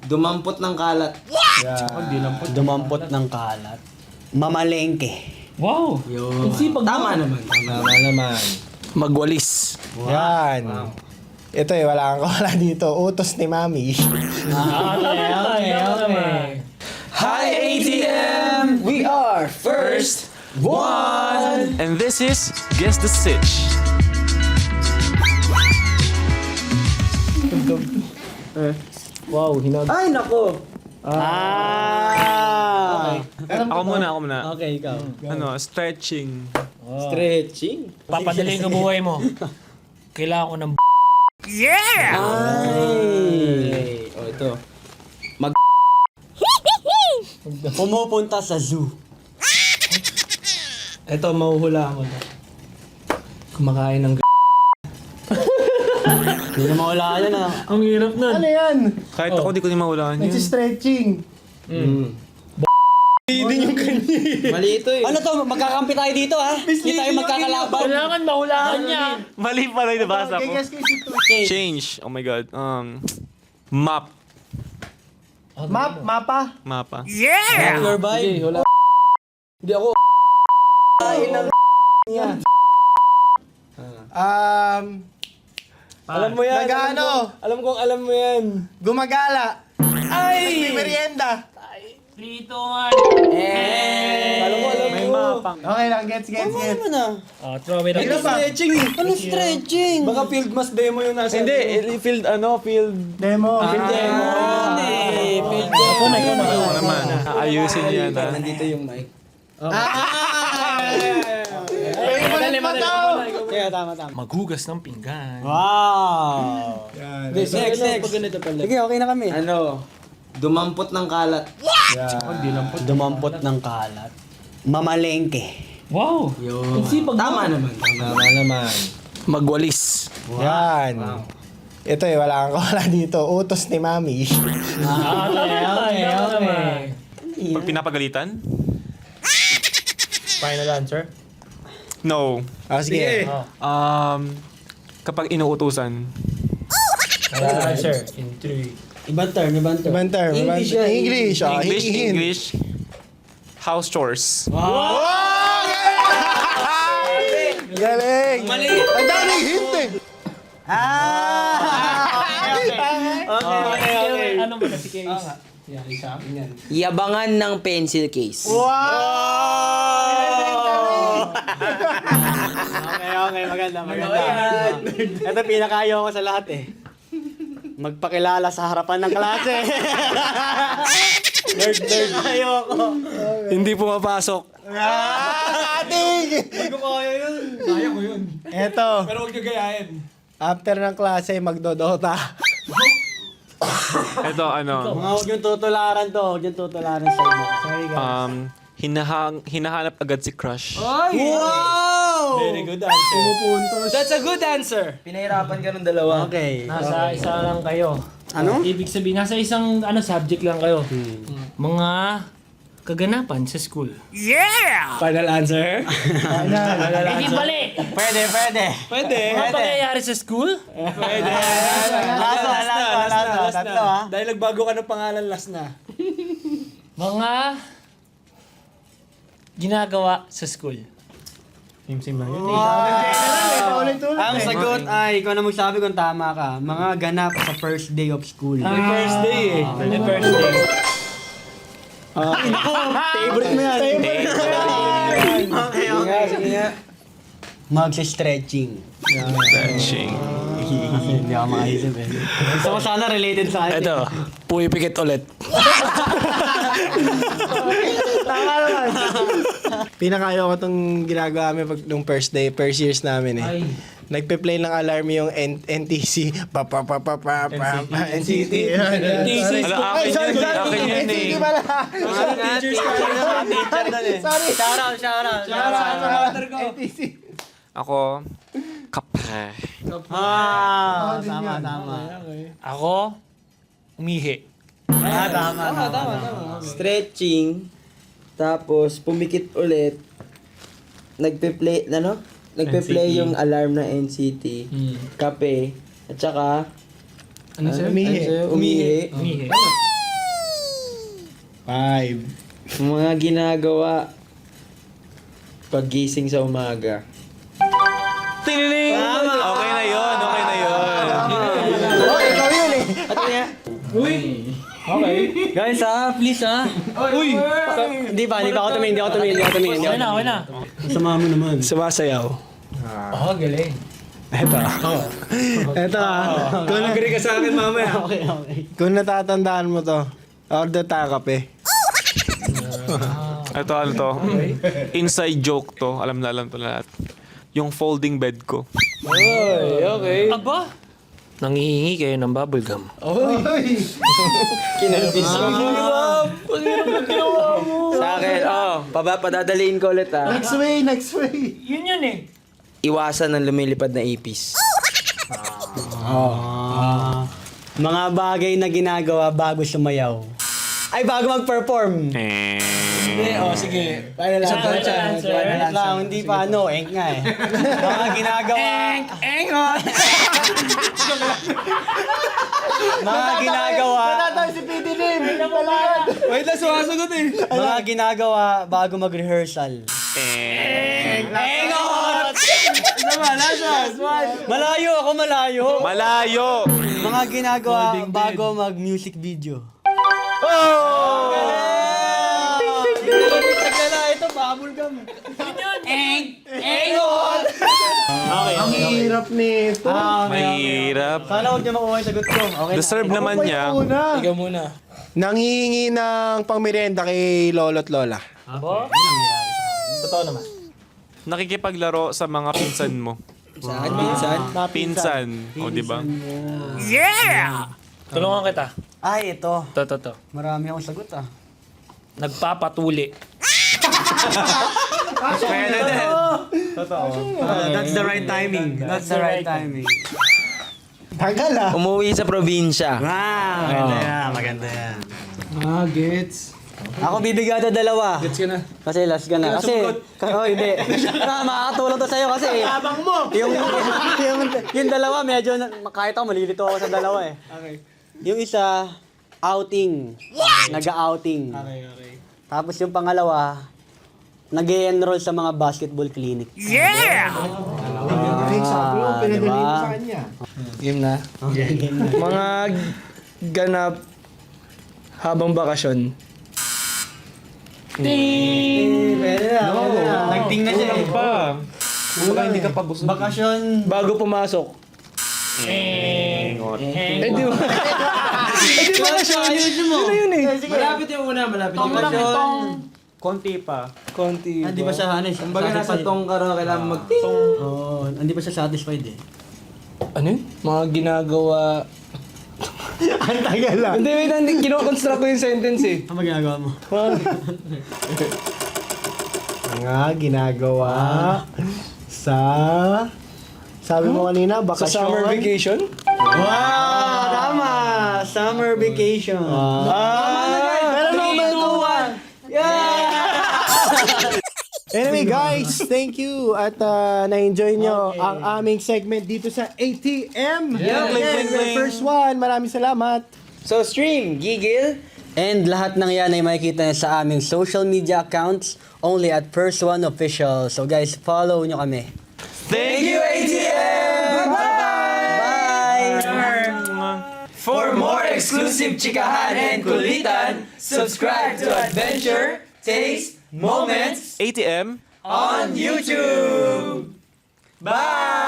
Dumampot ng kalat. Dumampot ng kalat. Mamalengke. Wow! Yun. Tama naman. Tama naman. Magwalis. Yan. Ito wala kang kawala dito. Utos ni Mami. Okay. Hi ATM! We are first one! And this is Guess the Sitch. Wow, hinag... Ay, nako. Ako muna. Okay, ikaw. Ano, stretching. Stretching. Papadali ko buhay mo. Kailangan ko ng Ay. Oh, ito. Pumupunta sa zoo. Ito, mahuhula ako. Kumakain ng Hindi na mawala yan ah. Ang hirap nun. Ano yan? Kahit ako di ko din mawalaan yun. Nagsi-stretching. Mali ito eh. Ano to? Magkakampi tayo dito ha? Hindi tayo magkakalaban. Kailangan mahulaan niya. Mali pala yung nabasa ko. Guess ko ito. Change. Oh my God. Map. Mapa. Mapa. Your vibe. Wala. Hindi ako. Alam mo yan. Alam kong alam mo yan. Gumagala. Ay! Merienda. 3, 2, 1. Alam mo. May mapang. Okay lang, gets. Ano na? Throw it up. Stretching eh. Ano stretching? Baka field mas demo yung nasa. Hindi, field Demo. Hindi. Ako na. Ano naman. Ayusin niya na. Nandito yung mic. Kaya tama. Maghugas ng pinggan. Wow! Next. Pag ganito pala. Sige, okay na kami. Ano? Dumampot ng kalat. Dumampot ng kalat. Mamalengke. Wow! Yun. Tama naman. Tama naman. Magwalis. Yan. Ito wala kang kawala dito. Utos ni Mami. Okay. Pag pinapagalitan? Final answer? No. Sige. Kapag inuutusan. Final answer in 3. Ibang term. Ibang term. English yan. English. English. House chores. Galing. Mali. Ang daming hint eh. Okay. Ano ba na si Case? Yabangan ng pencil case. Okay. Maganda. Ito pinakayo ko sa lahat eh. Magpakilala sa harapan ng klase. Nerd. Ayoko. Hindi pumapasok. Ating! Kaya ko yun. Eto. Pero huwag niyo gayahin. After ng klase, magdodota. Ito, ano. Mga huwag yung tutularan to. Huwag yung tutularan sa inyo. Sorry guys. Hinahanap agad si crush. Wow! Very good answer. Pumupuntos. That's a good answer. Pinahirapan ka ng dalawa. Okay. Nasa isa lang kayo. Ano? Ibig sabihin, nasa isang subject lang kayo. Mga kaganapan sa school. Final answer? Hindi mali! Pwede. Mga pangyayari sa school? Last na. Tatlo ha. Dahil nagbago ka ng pangalan, last na. Mga ginagawa sa school. Same lang yun. Ang sagot ay, ikaw na magsabi kung tama ka. Mga ganap sa first day of school. First day eh. The first day. Favorite mo yan. Sige nga. Magsa-stretching. Stretching. Hindi ako makaisip eh. Gusto ko sana related sa akin. Ito, pumipikit ulit. Tama naman. Pinakayo ko itong ginagawa namin pag nung first years namin eh. Ay. Nagpe-play ng alarm yung NTC. NCT. Ala, akin yun. Akin yun eh. NCT pala. Sorry. Shoutout. NTC. Ako, kapre. Tama. Ako, umihi. Tama. Stretching. Tapos, pumikit ulit. Nagpe-play, Nagpe-play yung alarm na NCT. Kape. At saka, Umihi. Umihi. Umihi. 5. Mga ginagawa paggising sa umaga. Tiniling! Okay na yun, okay na yun. Oh, ikaw yun eh. Guys please Uy! Hindi pa ako tumingin. Okay na. Sama mo naman. Sumasayaw. Oh, galing. Ito Kung agree ka sa akin mamaya. Okay. Kung natatandaan mo to, order tayo kape. Ito ano to? Inside joke to. Alam na to lahat. Yung folding bed ko. Aba? Nangihingi kayo ng bubblegum. Sa akin, padadaliin ko ulit Next way. Yun eh. Iwasan ng lumilipad na ipis. Mga bagay na ginagawa bago sumayaw. Ay, bago mag-perform. Sige. Wait lang, hindi pa eng nga eh. Mga ginagawa... Mga ginagawa... Wait lang, sumasagot eh. Mga ginagawa bago mag-rehearsal. Malayo ako, Malayo! Mga ginagawa bago mag-music video. Ito, bubblegum. Ang hirap nito. Mahirap. Sana huwag niya makuha yung sagot ko. Okay na. Deserve naman niya. Ikaw muna. Nanghihingi ng pangmerienda kay lolo't lola. Totoo naman. Nakikipaglaro sa mga pinsan mo. Saan? Minsan? Pinsan. O, di ba? Tulungan kita. Ay, ito. To. Marami akong sagot Nagpapatuli. Pwede din. Totoo. That's the right timing. Tagal Umuwi sa probinsya. Maganda yan. Gets. Ako bibigyan ito dalawa. Gets ka na. Kasi last ka na. Kasi, hindi. Makakatulong to sa'yo kasi. Tabang mo. Yung dalawa, medyo, kahit ako, malilito ako sa dalawa eh. Okay. Yung isa, outing. Nag-outing. Okay. Tapos yung pangalawa, nag-enroll sa mga basketball clinic. Pinagaling diba? ko sa kanya. Game na. Mga ganap habang bakasyon. Pwede na. Nagting na siya eh. Baka hindi ka pa busog. Bakasyon. Bago pumasok. Eh, di ba? Bakasyon. Yun eh. Malapit yung una. Bakasyon. Konti pa. Konti. Hindi ba siya satisfied? Kumbaga nasa tong ka raw, kailangan mag-ting. Oo, hindi ba siya satisfied eh? Ano yun? Mga ginagawa... Ang tagal Hindi, wait, kinoconstruct ko yung sentence eh. Ano ginagawa mo? Mga ginagawa sa... Sabi mo kanina, Sa bakasyon. summer vacation? Wow! Tama! Summer vacation. Pero no, Anyway guys, thank you at na-enjoy nyo ang aming segment dito sa ATM. Again, the first one. Maraming salamat. So stream, gigil. And lahat ng yan ay makikita niyo sa aming social media accounts only at First One Official. So guys, follow nyo kami. Thank you, ATM! Bye! For more exclusive chikahan and kulitan, subscribe to Adventure, Taste, Moments ATM? on YouTube. Bye!